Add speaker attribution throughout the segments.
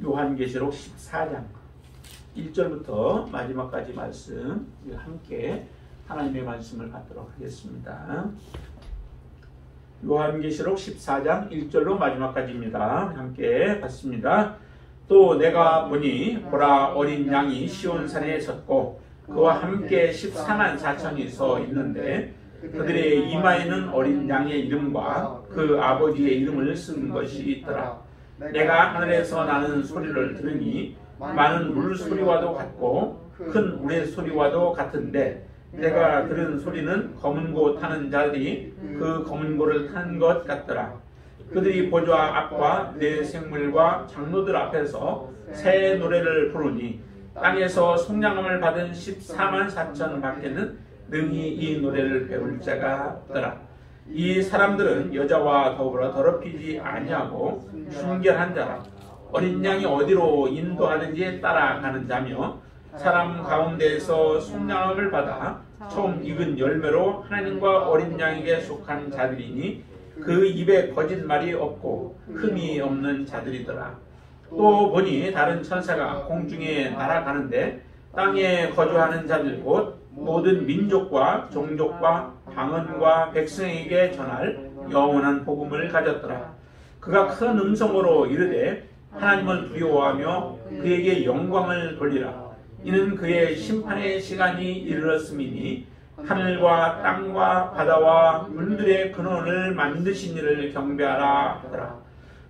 Speaker 1: 요한계시록 14장 1절부터 마지막까지 말씀 함께 하나님의 말씀을 받도록 하겠습니다. 요한계시록 14장 1절로 마지막까지입니다. 함께 받습니다. 또 내가 보니 보라 어린 양이 시온산에 섰고 그와 함께 14만 4천이 서 있는데 그들의 이마에는 어린 양의 이름과 그 아버지의 이름을 쓴 것이 있더라. 내가 하늘에서 나는 소리를 들으니 많은 물소리와도 같고 큰 우레소리와도 같은데 내가 들은 소리는 검은 고 타는 자들이 그 검은 고를 타는 것 같더라. 그들이 보좌 앞과 네 생물과 장로들 앞에서 새 노래를 부르니 땅에서 속량함을 받은 14만 4천 밖에는 능히 이 노래를 배울 자가 없더라. 이 사람들은 여자와 더불어 더럽히지 아니하고 순결한 자라. 어린 양이 어디로 인도하는지에 따라가는 자며 사람 가운데에서 속량함을 받아 처음 익은 열매로 하나님과 어린 양에게 속한 자들이니 그 입에 거짓말이 없고 흠이 없는 자들이더라. 또 보니 다른 천사가 공중에 날아가는데 땅에 거주하는 자들 곧 모든 민족과 종족과 방언과 백성에게 전할 영원한 복음을 가졌더라. 그가 큰 음성으로 이르되 하나님을 두려워하며 그에게 영광을 돌리라. 이는 그의 심판의 시간이 이르렀음이니 하늘과 땅과 바다와 물들의 근원을 만드신 이를 경배하라 하더라.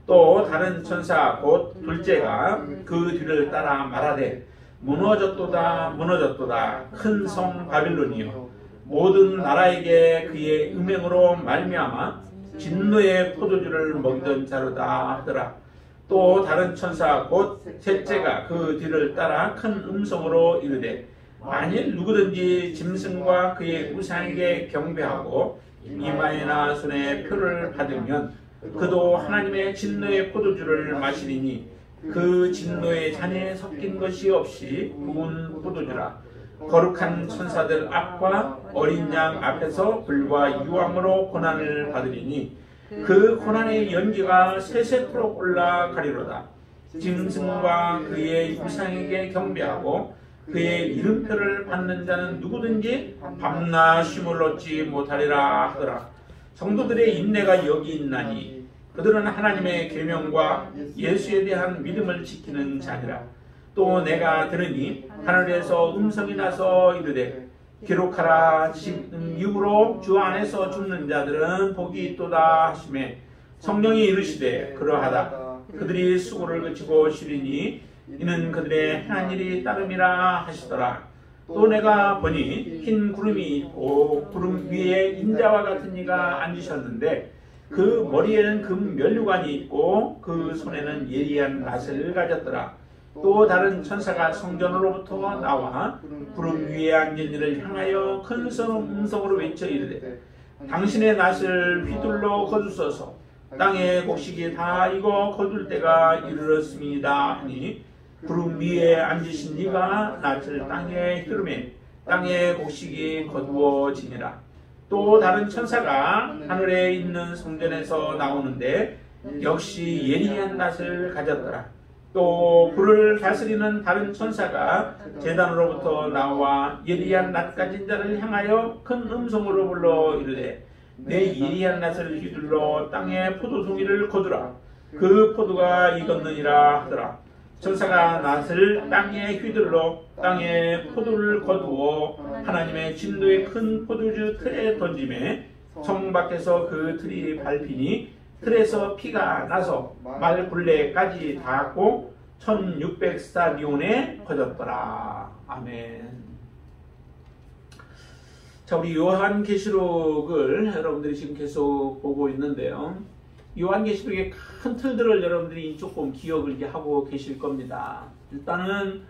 Speaker 1: 또 다른 천사 곧 둘째가 그 뒤를 따라 말하되 무너졌도다 무너졌도다 큰 성 바빌론이요 모든 나라에게 그의 음행으로 말미암아 진노의 포도주를 먹이던 자로다 하더라. 또 다른 천사 곧 셋째가 그 뒤를 따라 큰 음성으로 이르되 만일 누구든지 짐승과 그의 우상에게 경배하고 이마에나 손에 표를 받으면 그도 하나님의 진노의 포도주를 마시리니 그 진노의 잔에 섞인 것이 없이 부은 포도주라. 거룩한 천사들 앞과 어린 양 앞에서 불과 유황으로 고난을 받으리니 그 고난의 연기가 세세토록 올라가리로다. 짐승과 그의 우상에게 경배하고 그의 이름표를 받는 자는 누구든지 밤낮 쉼을 얻지 못하리라 하더라. 성도들의 인내가 여기 있나니 그들은 하나님의 계명과 예수에 대한 믿음을 지키는 자니라. 또 내가 들으니 하늘에서 음성이 나서 이르되 기록하라. 지금 이후로 주 안에서 죽는 자들은 복이 있도다 하시매 성령이 이르시되 그러하다. 그들이 수고를 그치고 쉬리니 이는 그들의 행한 일이 따름이라 하시더라. 또 내가 보니 흰 구름이 있고 구름 위에 인자와 같은 이가 앉으셨는데 그 머리에는 금 면류관이 있고 그 손에는 예리한 낫을 가졌더라. 또 다른 천사가 성전으로부터 나와 구름 위에 앉은 이를 향하여 큰 음성으로 외쳐 이르되 당신의 낫을 휘둘러 거두소서. 땅의 곡식이 다 익어 거둘 때가 이르렀습니다 하니 구름 위에 앉으신 이가 낫을 땅에 흐르매 땅의 곡식이 거두어지니라. 또 다른 천사가 하늘에 있는 성전에서 나오는데 역시 예리한 낫을 가졌더라. 또 불을 다스리는 다른 천사가 제단으로부터 나와 예리한 낫 가진 자를 향하여 큰 음성으로 불러 이르되 내 예리한 낫을 휘둘러 땅에 포도송이를 거두라. 그 포도가 익었느니라 하더라. 천사가 낫을 땅에 휘둘러 땅에 포도를 거두어 하나님의 진노의 큰 포도주 틀에 던지매 성 밖에서 그 틀이 밟히니 틀에서 피가 나서 말 굴레까지 닿았고 1600 스타디온에 퍼졌더라. 아멘. 자, 우리 요한계시록을 여러분들이 지금 계속 보고 있는데요. 요한계시록의 큰 틀들을 여러분들이 조금 기억을 하고 계실 겁니다. 일단은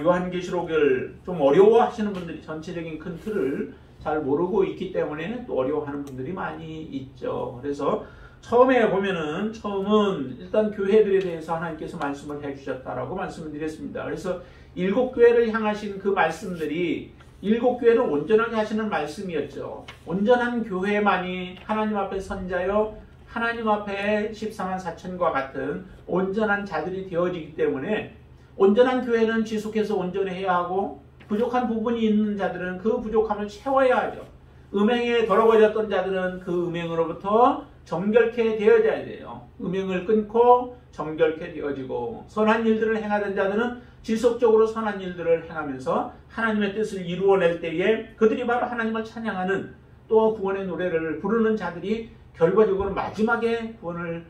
Speaker 1: 요한계시록을 좀 어려워하시는 분들이 전체적인 큰 틀을 잘 모르고 있기 때문에 또 어려워하는 분들이 많이 있죠. 그래서 처음에 보면은 처음은 일단 교회들에 대해서 하나님께서 말씀을 해주셨다라고 말씀을 드렸습니다. 그래서 7교회를 향하신 그 말씀들이 7교회를 온전하게 하시는 말씀이었죠. 온전한 교회만이 하나님 앞에 선자여 하나님 앞에 14만 4천과 같은 온전한 자들이 되어지기 때문에 온전한 교회는 지속해서 온전해야 하고 부족한 부분이 있는 자들은 그 부족함을 채워야 하죠. 음행에 더러워졌던 자들은 그 음행으로부터 정결케 되어져야 돼요. 음행을 끊고 정결케 되어지고 선한 일들을 행하던 자들은 지속적으로 선한 일들을 행하면서 하나님의 뜻을 이루어낼 때에 그들이 바로 하나님을 찬양하는 또 구원의 노래를 부르는 자들이 결과적으로 마지막에 구원을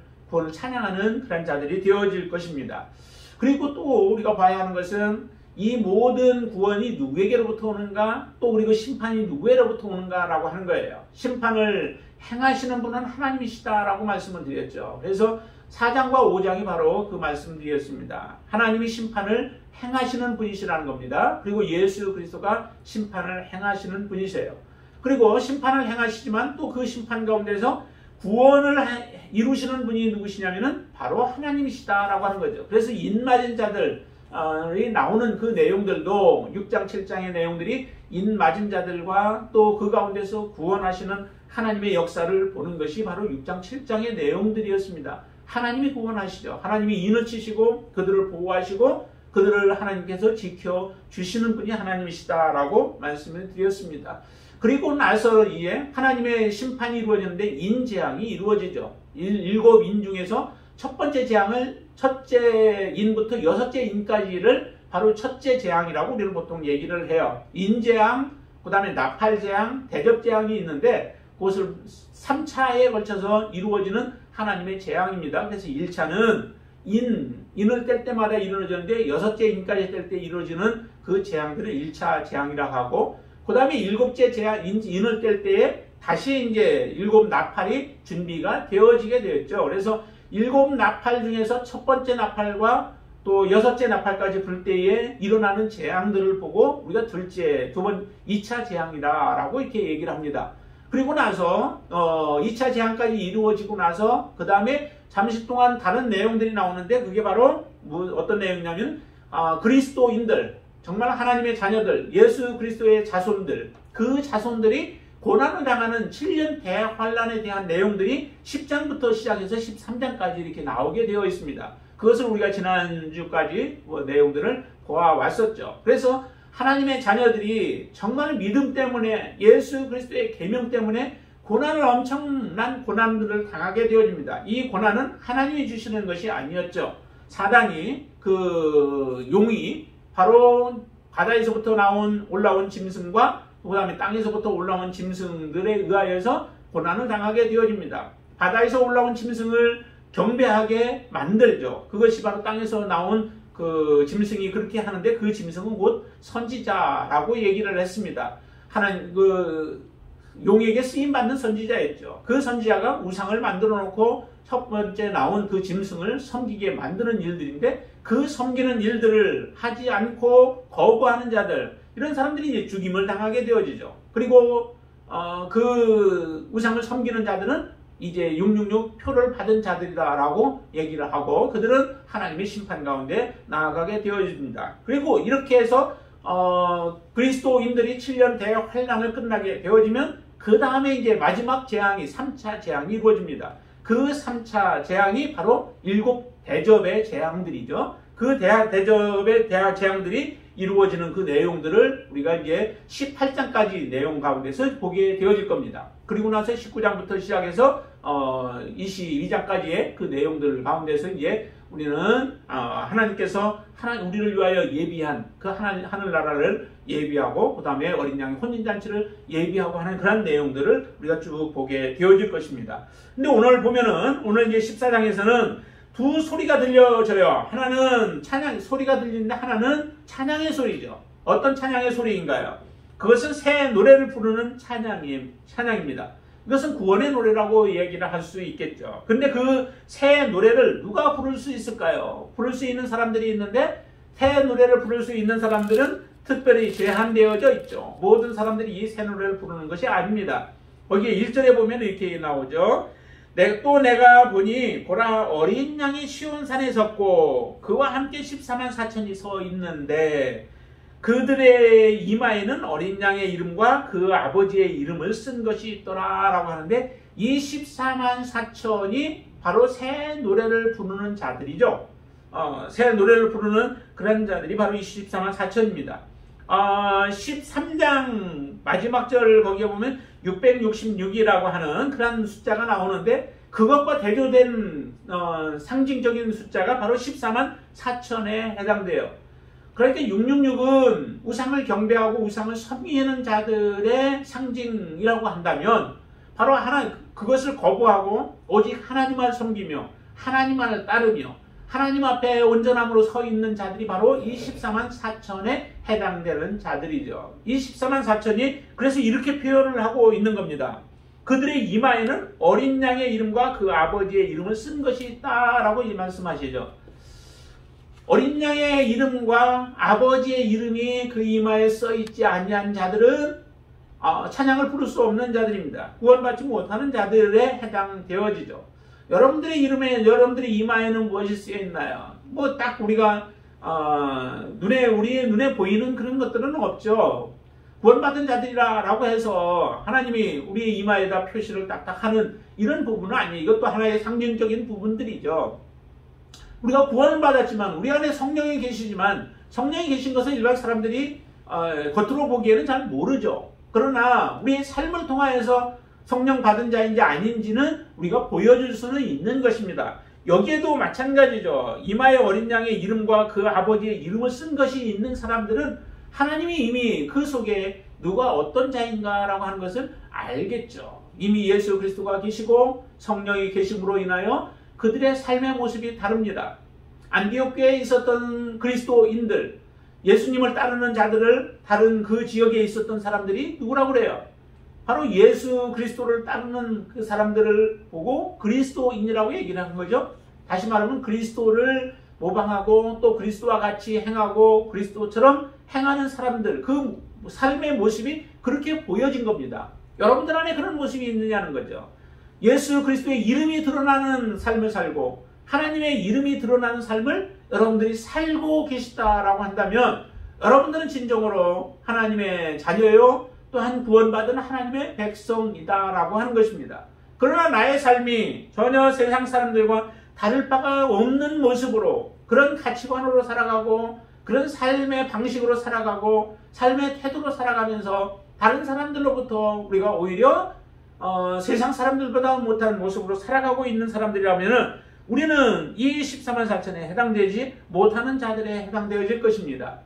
Speaker 1: 찬양하는 그런 자들이 되어질 것입니다. 그리고 또 우리가 봐야 하는 것은 이 모든 구원이 누구에게로부터 오는가, 또 그리고 심판이 누구에게로부터 오는가라고 하는 거예요. 심판을 행하시는 분은 하나님이시다라고 말씀을 드렸죠. 그래서 4장과 5장이 바로 그 말씀드렸습니다. 하나님이 심판을 행하시는 분이시라는 겁니다. 그리고 예수 그리스도가 심판을 행하시는 분이세요. 그리고 심판을 행하시지만 또 그 심판 가운데서 구원을 이루시는 분이 누구시냐면은 바로 하나님이시다라고 하는 거죠. 그래서 인맞은 자들이 나오는 그 내용들도 6장 7장의 내용들이 인맞은 자들과 또 그 가운데서 구원하시는 하나님의 역사를 보는 것이 바로 6장 7장의 내용들이었습니다. 하나님이 구원하시죠. 하나님이 인을 치시고 그들을 보호하시고 그들을 하나님께서 지켜주시는 분이 하나님이시다라고 말씀을 드렸습니다. 그리고 나서 이에 하나님의 심판이 이루어지는데 인재앙이 이루어지죠. 7인 중에서 첫 번째 재앙을 첫째 인부터 여섯째 인까지를 바로 첫째 재앙이라고 우리는 보통 얘기를 해요. 인재앙, 그 다음에 나팔재앙, 대접재앙이 있는데 그것을 3차에 걸쳐서 이루어지는 하나님의 재앙입니다. 그래서 1차는 인을 뗄 때마다 이루어졌는데 여섯째 인까지 뗄 때 이루어지는 그 재앙들을 1차 재앙이라고 하고 그 다음에 7째 재앙, 인을 뗄 때에 다시 이제 7 나팔이 준비가 되어지게 되었죠. 그래서 7 나팔 중에서 첫 번째 나팔과 또 여섯째 나팔까지 불 때에 일어나는 재앙들을 보고 우리가 둘째, 2차 재앙이다라고 이렇게 얘기를 합니다. 그리고 나서 2차 재앙까지 이루어지고 나서 그 다음에 잠시 동안 다른 내용들이 나오는데 그게 바로 어떤 내용이냐면 그리스도인들, 정말 하나님의 자녀들, 예수 그리스도의 자손들, 그 자손들이 고난을 당하는 7년 대환란에 대한 내용들이 10장부터 시작해서 13장까지 이렇게 나오게 되어 있습니다. 그것을 우리가 지난주까지 내용들을 보아왔었죠. 그래서 하나님의 자녀들이 정말 믿음 때문에 예수 그리스도의 계명 때문에 엄청난 고난들을 당하게 되어집니다. 이 고난은 하나님이 주시는 것이 아니었죠. 사단이 그 용이 바로 바다에서부터 올라온 짐승과 그 다음에 땅에서부터 올라온 짐승들에 의하여서 고난을 당하게 되어집니다. 바다에서 올라온 짐승을 경배하게 만들죠. 그것이 바로 땅에서 나온 그 짐승이 그렇게 하는데 그 짐승은 곧 선지자라고 얘기를 했습니다. 하나님 용에게 쓰임받는 선지자였죠. 그 선지자가 우상을 만들어 놓고 첫 번째 나온 그 짐승을 섬기게 만드는 일들인데 그 섬기는 일들을 하지 않고 거부하는 자들, 이런 사람들이 이제 죽임을 당하게 되어지죠. 그리고 그 우상을 섬기는 자들은 이제 666 표를 받은 자들이다라고 얘기를 하고 그들은 하나님의 심판 가운데 나아가게 되어집니다. 그리고 이렇게 해서 그리스도인들이 7년 대환란을 끝나게 되어지면 그 다음에 이제 마지막 재앙이 3차 재앙이 이루어집니다. 그 3차 재앙이 바로 7 대접의 재앙들이죠. 그 대접의 재앙들이 이루어지는 그 내용들을 우리가 이제 18장까지 내용 가운데서 보게 되어질 겁니다. 그리고 나서 19장부터 시작해서 22장까지의 그 내용들 가운데서 이제 우리는 하나님께서 우리를 위하여 예비한 그 하늘나라를 예비하고 그 다음에 어린 양의 혼인잔치를 예비하고 하는 그런 내용들을 우리가 쭉 보게 되어질 것입니다. 근데 오늘 이제 14장에서는 두 소리가 들려져요. 하나는 찬양 소리가 들리는데 하나는 찬양의 소리죠. 어떤 찬양의 소리인가요? 그것은 새 노래를 부르는 찬양입니다. 이것은 구원의 노래라고 얘기를 할 수 있겠죠. 근데 그 새 노래를 누가 부를 수 있을까요? 부를 수 있는 사람들이 있는데 새 노래를 부를 수 있는 사람들은 특별히 제한되어져 있죠. 모든 사람들이 이 새 노래를 부르는 것이 아닙니다. 거기에 1절에 보면 이렇게 나오죠. 또 내가 보니 보라 어린 양이 시온산에 섰고 그와 함께 14만 4천이 서 있는데 그들의 이마에는 어린 양의 이름과 그 아버지의 이름을 쓴 것이 있더라 라고 하는데 이 14만 4천이 바로 새 노래를 부르는 자들이죠. 새 노래를 부르는 그런 자들이 바로 이 14만 4천입니다. 13장 마지막 절 거기에 보면 666이라고 하는 그런 숫자가 나오는데 그것과 대조된 상징적인 숫자가 바로 14만 4천에 해당돼요. 그러니까 666은 우상을 경배하고 우상을 섬기는 자들의 상징이라고 한다면 바로 그것을 거부하고 오직 하나님만 섬기며 하나님만을 따르며 하나님 앞에 온전함으로 서 있는 자들이 바로 이 14만 4천에 해당되는 자들이죠. 이 14만 4천이 그래서 이렇게 표현을 하고 있는 겁니다. 그들의 이마에는 어린 양의 이름과 그 아버지의 이름을 쓴 것이 있다라고 말씀하시죠. 어린 양의 이름과 아버지의 이름이 그 이마에 써 있지 아니한 자들은 찬양을 부를 수 없는 자들입니다. 구원받지 못하는 자들에 해당되어지죠. 여러분들의 이름에, 여러분들의 이마에는 무엇이 쓰여 있나요? 뭐 딱 우리가 우리의 눈에 보이는 그런 것들은 없죠. 구원받은 자들이라고 해서 하나님이 우리의 이마에다 표시를 딱딱 하는 이런 부분은 아니에요. 이것도 하나의 상징적인 부분들이죠. 우리가 구원을 받았지만 우리 안에 성령이 계시지만 성령이 계신 것은 일반 사람들이 겉으로 보기에는 잘 모르죠. 그러나 우리의 삶을 통하여서 성령 받은 자인지 아닌지는 우리가 보여줄 수는 있는 것입니다. 여기에도 마찬가지죠. 이마에 어린 양의 이름과 그 아버지의 이름을 쓴 것이 있는 사람들은 하나님이 이미 그 속에 누가 어떤 자인가라고 하는 것을 알겠죠. 이미 예수 그리스도가 계시고 성령이 계심으로 인하여 그들의 삶의 모습이 다릅니다. 안디옥 교회에 있었던 그리스도인들, 예수님을 따르는 자들을 다른 그 지역에 있었던 사람들이 누구라고 그래요? 바로 예수 그리스도를 따르는 그 사람들을 보고 그리스도인이라고 얘기를 한 거죠. 다시 말하면 그리스도를 모방하고 또 그리스도와 같이 행하고 그리스도처럼 행하는 사람들, 그 삶의 모습이 그렇게 보여진 겁니다. 여러분들 안에 그런 모습이 있느냐는 거죠. 예수 그리스도의 이름이 드러나는 삶을 살고 하나님의 이름이 드러나는 삶을 여러분들이 살고 계시다라고 한다면 여러분들은 진정으로 하나님의 자녀요 또한 구원받은 하나님의 백성이다라고 하는 것입니다. 그러나 나의 삶이 전혀 세상 사람들과 다를 바가 없는 모습으로 그런 가치관으로 살아가고 그런 삶의 방식으로 살아가고 삶의 태도로 살아가면서 다른 사람들로부터 우리가 오히려 세상 사람들보다 못한 모습으로 살아가고 있는 사람들이라면 우리는 이 14만 4천에 해당되지 못하는 자들에 해당되어질 것입니다.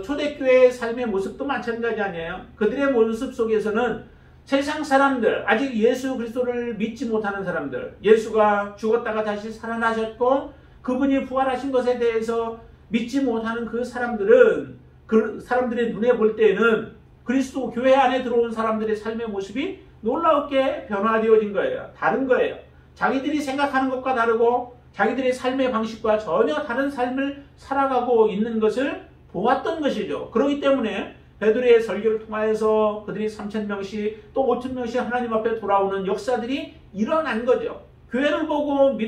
Speaker 1: 초대교회의 삶의 모습도 마찬가지 아니에요. 그들의 모습 속에서는 세상 사람들, 아직 예수 그리스도를 믿지 못하는 사람들, 예수가 죽었다가 다시 살아나셨고 그분이 부활하신 것에 대해서 믿지 못하는 그 사람들은 그 사람들의 눈에 볼 때에는 그리스도 교회 안에 들어온 사람들의 삶의 모습이 놀랍게 변화되어진 거예요. 다른 거예요. 자기들이 생각하는 것과 다르고 자기들의 삶의 방식과 전혀 다른 삶을 살아가고 있는 것을 보았던 것이죠. 그렇기 때문에 베드로의 설교를 통하여서 그들이 3,000명씩 또 5,000명씩 하나님 앞에 돌아오는 역사들이 일어난 거죠. 교회를 보고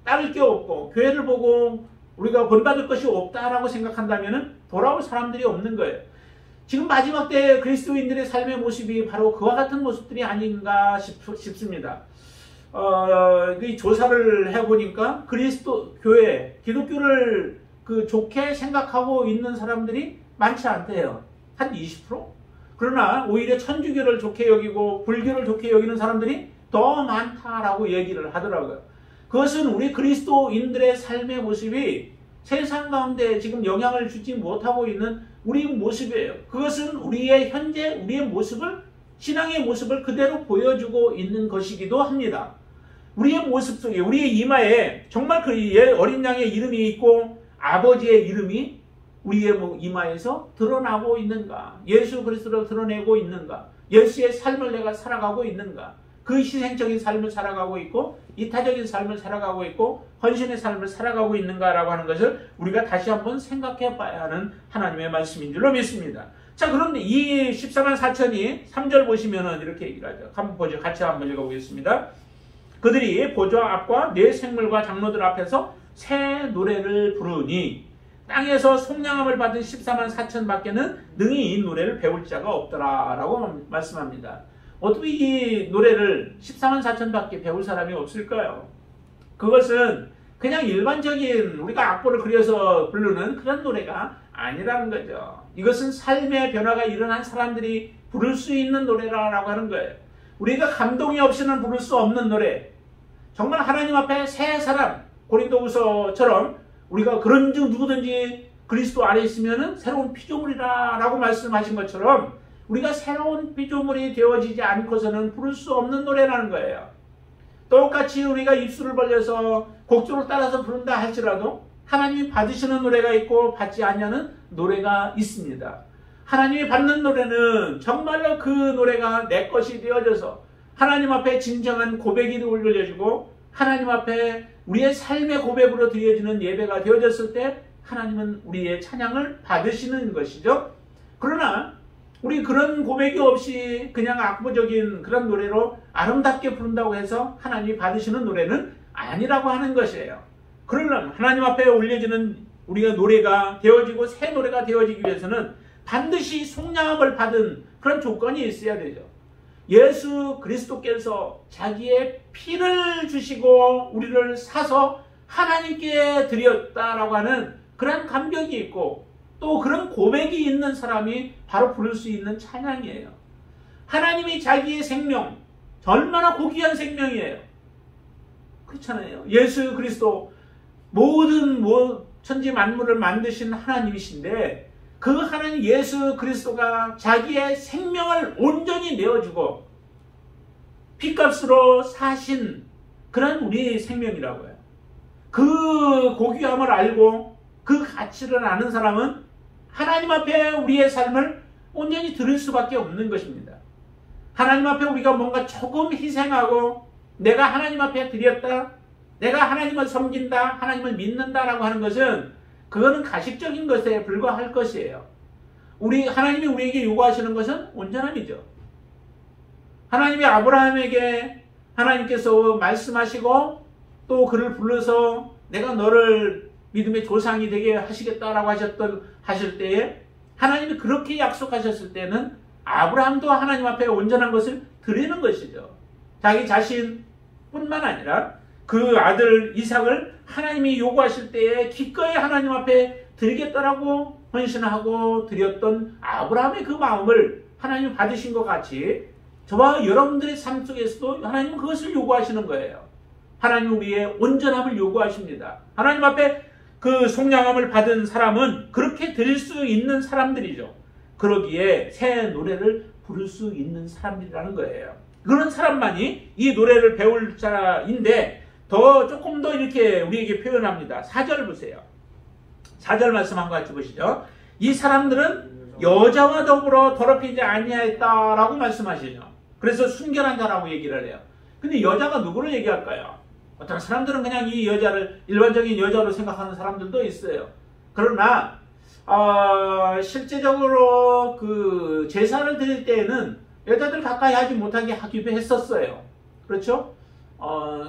Speaker 1: 따를 게 없고 교회를 보고 우리가 본받을 것이 없다라고 생각한다면 돌아올 사람들이 없는 거예요. 지금 마지막 때 그리스도인들의 삶의 모습이 바로 그와 같은 모습들이 아닌가 싶습니다. 조사를 해보니까 그리스도 교회, 기독교를 좋게 생각하고 있는 사람들이 많지 않대요. 한 20%? 그러나 오히려 천주교를 좋게 여기고 불교를 좋게 여기는 사람들이 더 많다라고 얘기를 하더라고요. 그것은 우리 그리스도인들의 삶의 모습이 세상 가운데 지금 영향을 주지 못하고 있는 우리 모습이에요. 그것은 우리의 현재 우리의 모습을 신앙의 모습을 그대로 보여주고 있는 것이기도 합니다. 우리의 모습 속에 우리의 이마에 정말 그 어린 양의 이름이 있고 아버지의 이름이 우리의 이마에서 드러나고 있는가? 예수 그리스도를 드러내고 있는가? 예수의 삶을 내가 살아가고 있는가? 그 희생적인 삶을 살아가고 있고 이타적인 삶을 살아가고 있고 헌신의 삶을 살아가고 있는가라고 하는 것을 우리가 다시 한번 생각해 봐야 하는 하나님의 말씀인 줄로 믿습니다. 자, 그런데 이 14만 4천이 3절 보시면은 이렇게 얘기를 하죠. 한번 보죠. 같이 한번 읽어보겠습니다. 그들이 보좌 앞과 네 생물과 장로들 앞에서 새 노래를 부르니 땅에서 속량함을 받은 14만 4천 밖에는 능히 이 노래를 배울 자가 없더라 라고 말씀합니다. 어떻게 이 노래를 14만 4천밖에 배울 사람이 없을까요? 그것은 그냥 일반적인 우리가 악보를 그려서 부르는 그런 노래가 아니라는 거죠. 이것은 삶의 변화가 일어난 사람들이 부를 수 있는 노래라고 하는 거예요. 우리가 감동이 없이는 부를 수 없는 노래. 정말 하나님 앞에 새 사람, 고린도후서처럼 우리가 그런 중 누구든지 그리스도 안에 있으면 새로운 피조물이라고 말씀하신 것처럼 우리가 새로운 피조물이 되어지지 않고서는 부를 수 없는 노래라는 거예요. 똑같이 우리가 입술을 벌려서 곡조를 따라서 부른다 할지라도 하나님이 받으시는 노래가 있고 받지 않냐는 노래가 있습니다. 하나님이 받는 노래는 정말로 그 노래가 내 것이 되어져서 하나님 앞에 진정한 고백이 올려지고 하나님 앞에 우리의 삶의 고백으로 드려지는 예배가 되어졌을 때 하나님은 우리의 찬양을 받으시는 것이죠. 그러나 우리 그런 고백이 없이 그냥 악보적인 그런 노래로 아름답게 부른다고 해서 하나님이 받으시는 노래는 아니라고 하는 것이에요. 그러려면 하나님 앞에 올려지는 우리가 노래가 되어지고 새 노래가 되어지기 위해서는 반드시 속량함을 받은 그런 조건이 있어야 되죠. 예수 그리스도께서 자기의 피를 주시고 우리를 사서 하나님께 드렸다라고 하는 그런 감격이 있고 또 그런 고백이 있는 사람이 바로 부를 수 있는 찬양이에요. 하나님이 자기의 생명, 얼마나 고귀한 생명이에요. 그렇잖아요. 예수 그리스도 모든 천지 만물을 만드신 하나님이신데 그 하나님 예수 그리스도가 자기의 생명을 온전히 내어주고 핏값으로 사신 그런 우리의 생명이라고 해요. 그 고귀함을 알고 그 가치를 아는 사람은 하나님 앞에 우리의 삶을 온전히 드릴 수밖에 없는 것입니다. 하나님 앞에 우리가 뭔가 조금 희생하고 내가 하나님 앞에 드렸다, 내가 하나님을 섬긴다, 하나님을 믿는다라고 하는 것은 그거는 가식적인 것에 불과할 것이에요. 하나님이 우리에게 요구하시는 것은 온전함이죠. 하나님이 아브라함에게 하나님께서 말씀하시고 또 그를 불러서 내가 너를 믿음의 조상이 되게 하시겠다라고 하실 때에 하나님이 그렇게 약속하셨을 때는 아브라함도 하나님 앞에 온전한 것을 드리는 것이죠. 자기 자신뿐만 아니라 그 아들 이삭을 하나님이 요구하실 때에 기꺼이 하나님 앞에 드리겠다라고 헌신하고 드렸던 아브라함의 그 마음을 하나님이 받으신 것 같이 저와 여러분들의 삶 속에서도 하나님은 그것을 요구하시는 거예요. 하나님 우리의 온전함을 요구하십니다. 하나님 앞에 그 속량함을 받은 사람은 그렇게 드릴 수 있는 사람들이죠. 그러기에 새 노래를 부를 수 있는 사람들이라는 거예요. 그런 사람만이 이 노래를 배울 자인데 조금 더 이렇게 우리에게 표현합니다. 4절 보세요. 4절 말씀 한 가지 보시죠. 이 사람들은 여자와 더불어 더럽히지 아니하였다라고 말씀하시죠. 그래서 순결한 자라고 얘기를 해요. 근데 여자가 누구를 얘기할까요? 어떤 사람들은 그냥 이 여자를 일반적인 여자로 생각하는 사람들도 있어요. 그러나 실제적으로 그 제사를 드릴 때에는 여자들 가까이 하지 못하게 하기도 했었어요. 그렇죠?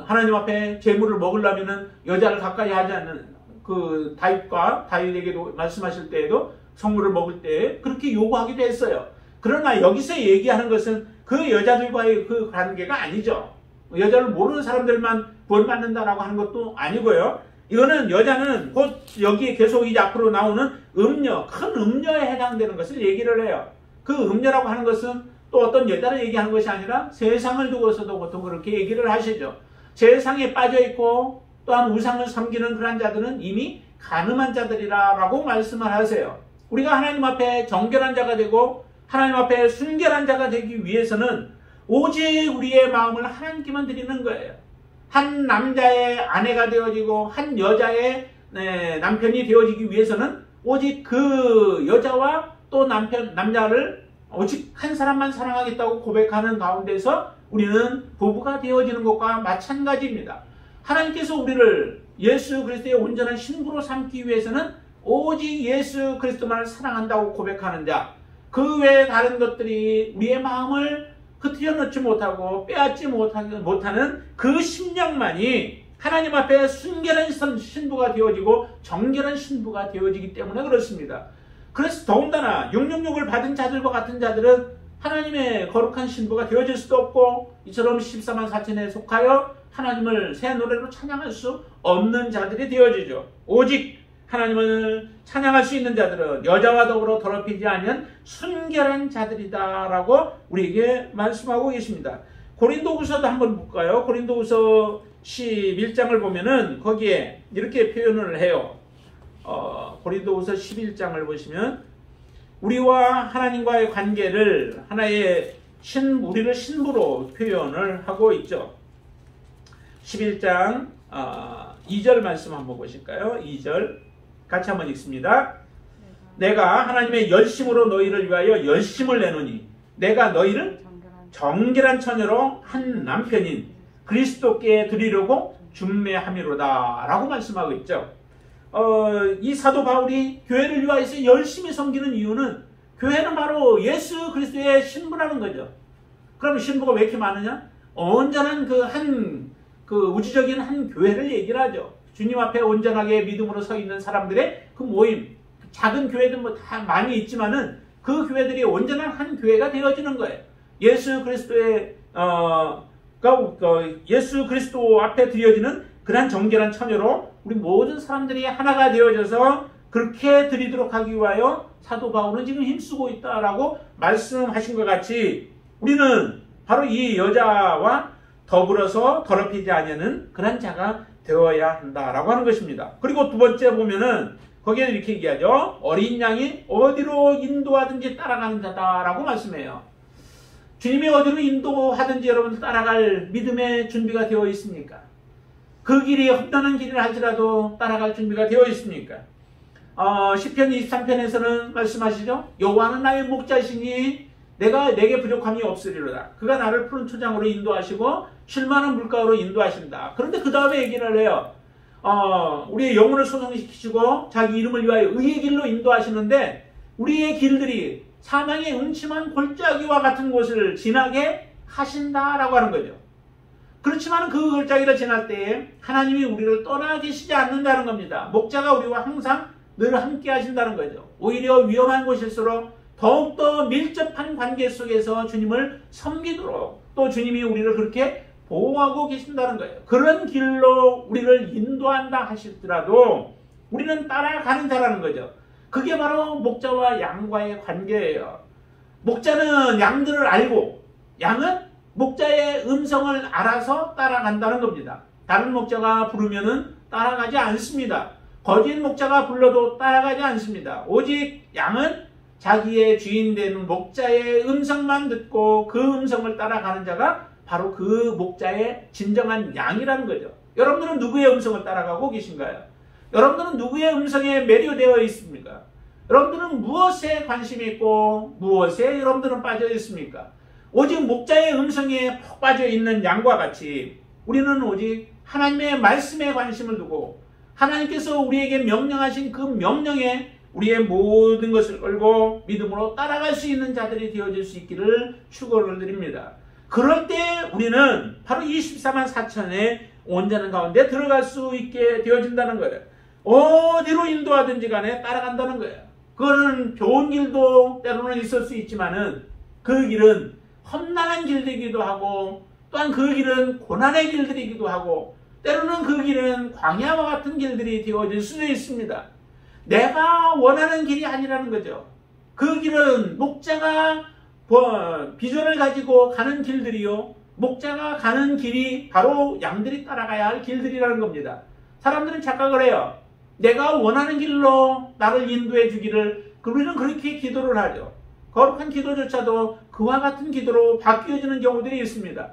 Speaker 1: 하나님 앞에 제물을 먹으려면은 여자를 가까이 하지 않는 그 다윗에게도 말씀하실 때에도 성물을 먹을 때 그렇게 요구하기도 했어요. 그러나 여기서 얘기하는 것은 그 여자들과의 그 관계가 아니죠. 여자를 모르는 사람들만 구원받는다라고 하는 것도 아니고요. 이거는 여자는 곧 여기에 계속 이제 앞으로 나오는 음녀, 큰 음녀에 해당되는 것을 얘기를 해요. 그 음녀라고 하는 것은 또 어떤 여자를 얘기하는 것이 아니라 세상을 두고서도 보통 그렇게 얘기를 하시죠. 세상에 빠져있고 또한 우상을 섬기는 그런 자들은 이미 간음한 자들이라고 말씀을 하세요. 우리가 하나님 앞에 정결한 자가 되고 하나님 앞에 순결한 자가 되기 위해서는 오직 우리의 마음을 하나님께만 드리는 거예요. 한 남자의 아내가 되어지고 한 여자의 남편이 되어지기 위해서는 오직 그 여자와 또 남자를 오직 한 사람만 사랑하겠다고 고백하는 가운데서 우리는 부부가 되어지는 것과 마찬가지입니다. 하나님께서 우리를 예수 그리스도의 온전한 신부로 삼기 위해서는 오직 예수 그리스도만을 사랑한다고 고백하는 자, 그 외에 다른 것들이 우리의 마음을 흩트려 놓지 못하고 빼앗지 못하는 그 심령만이 하나님 앞에 순결한 신부가 되어지고 정결한 신부가 되어지기 때문에 그렇습니다. 그래서 더군다나 666을 받은 자들과 같은 자들은 하나님의 거룩한 신부가 되어질 수도 없고 이처럼 14만 4천에 속하여 하나님을 새 노래로 찬양할 수 없는 자들이 되어지죠. 오직 하나님을 찬양할 수 있는 자들은 여자와 더불어 더럽히지 않은 순결한 자들이다라고 우리에게 말씀하고 계십니다. 고린도후서도 한번 볼까요? 고린도후서 11장을 보면은 거기에 이렇게 표현을 해요. 고린도후서 11장을 보시면 우리와 하나님과의 관계를 하나의 우리를 신부로 표현을 하고 있죠. 11장 2절 말씀 한번 보실까요? 2절 같이 한번 읽습니다. 내가 하나님의 열심으로 너희를 위하여 열심을 내노니 내가 너희를 정결한 처녀로 한 남편인 그리스도께 드리려고 준매함이로다 라고 말씀하고 있죠. 이 사도 바울이 교회를 위하여서 열심히 섬기는 이유는 교회는 바로 예수 그리스도의 신부라는 거죠. 그럼 신부가 왜 이렇게 많으냐? 온전한 그 우주적인 한 교회를 얘기를 하죠. 주님 앞에 온전하게 믿음으로 서 있는 사람들의 그 모임, 작은 교회들 뭐 다 많이 있지만은 그 교회들이 온전한 한 교회가 되어지는 거예요. 예수 그리스도의 예수 그리스도 앞에 드려지는 그러한 정결한 처녀로 우리 모든 사람들이 하나가 되어져서 그렇게 드리도록 하기 위하여 사도 바울은 지금 힘쓰고 있다라고 말씀하신 것 같이 우리는 바로 이 여자와 더불어서 더럽히지 않는 그런 자가 되어야 한다라고 하는 것입니다. 그리고 두 번째 보면은 거기에 이렇게 얘기하죠. 어린 양이 어디로 인도하든지 따라가는 자다라고 말씀해요. 주님이 어디로 인도하든지 여러분 따라갈 믿음의 준비가 되어 있습니까? 그 길이 험난한 길이라 할지라도 따라갈 준비가 되어 있습니까? 시편 23편에서는 말씀하시죠. 여호와는 나의 목자시니 내게 부족함이 없으리로다. 그가 나를 푸른 초장으로 인도하시고 쉴만한 물가로 인도하신다. 그런데 그 다음에 얘기를 해요. 우리의 영혼을 소성시키시고 자기 이름을 위하여 의의 길로 인도하시는데 우리의 길들이 사망의 음침한 골짜기와 같은 곳을 지나게 하신다라고 하는 거죠. 그렇지만 그 골짜기를 지날 때에 하나님이 우리를 떠나 계시지 않는다는 겁니다. 목자가 우리와 항상 늘 함께 하신다는 거죠. 오히려 위험한 곳일수록 더욱더 밀접한 관계 속에서 주님을 섬기도록 또 주님이 우리를 그렇게 보호하고 계신다는 거예요. 그런 길로 우리를 인도한다 하실지라도 우리는 따라가는 자라는 거죠. 그게 바로 목자와 양과의 관계예요. 목자는 양들을 알고 양은 목자의 음성을 알아서 따라간다는 겁니다. 다른 목자가 부르면은 따라가지 않습니다. 거짓 목자가 불러도 따라가지 않습니다. 오직 양은 자기의 주인 되는 목자의 음성만 듣고 그 음성을 따라가는 자가 바로 그 목자의 진정한 양이라는 거죠. 여러분들은 누구의 음성을 따라가고 계신가요? 여러분들은 누구의 음성에 매료되어 있습니까? 여러분들은 무엇에 관심이 있고 무엇에 여러분들은 빠져 있습니까? 오직 목자의 음성에 푹 빠져 있는 양과 같이 우리는 오직 하나님의 말씀에 관심을 두고 하나님께서 우리에게 명령하신 그 명령에 우리의 모든 것을 걸고 믿음으로 따라갈 수 있는 자들이 되어질 수 있기를 축원을 드립니다. 그럴 때 우리는 바로 24만 4천의 온전한 가운데 들어갈 수 있게 되어진다는 거예요. 어디로 인도하든지 간에 따라간다는 거예요. 그거는 좋은 길도 때로는 있을 수 있지만은 그 길은 험난한 길이기도 하고 또한 그 길은 고난의 길들이기도 하고 때로는 그 길은 광야와 같은 길들이 되어질 수도 있습니다. 내가 원하는 길이 아니라는 거죠. 그 길은 목자가 비전을 가지고 가는 길들이요. 목자가 가는 길이 바로 양들이 따라가야 할 길들이라는 겁니다. 사람들은 착각을 해요. 내가 원하는 길로 나를 인도해 주기를 우리는 그렇게 기도를 하죠. 거룩한 기도조차도 그와 같은 기도로 바뀌어지는 경우들이 있습니다.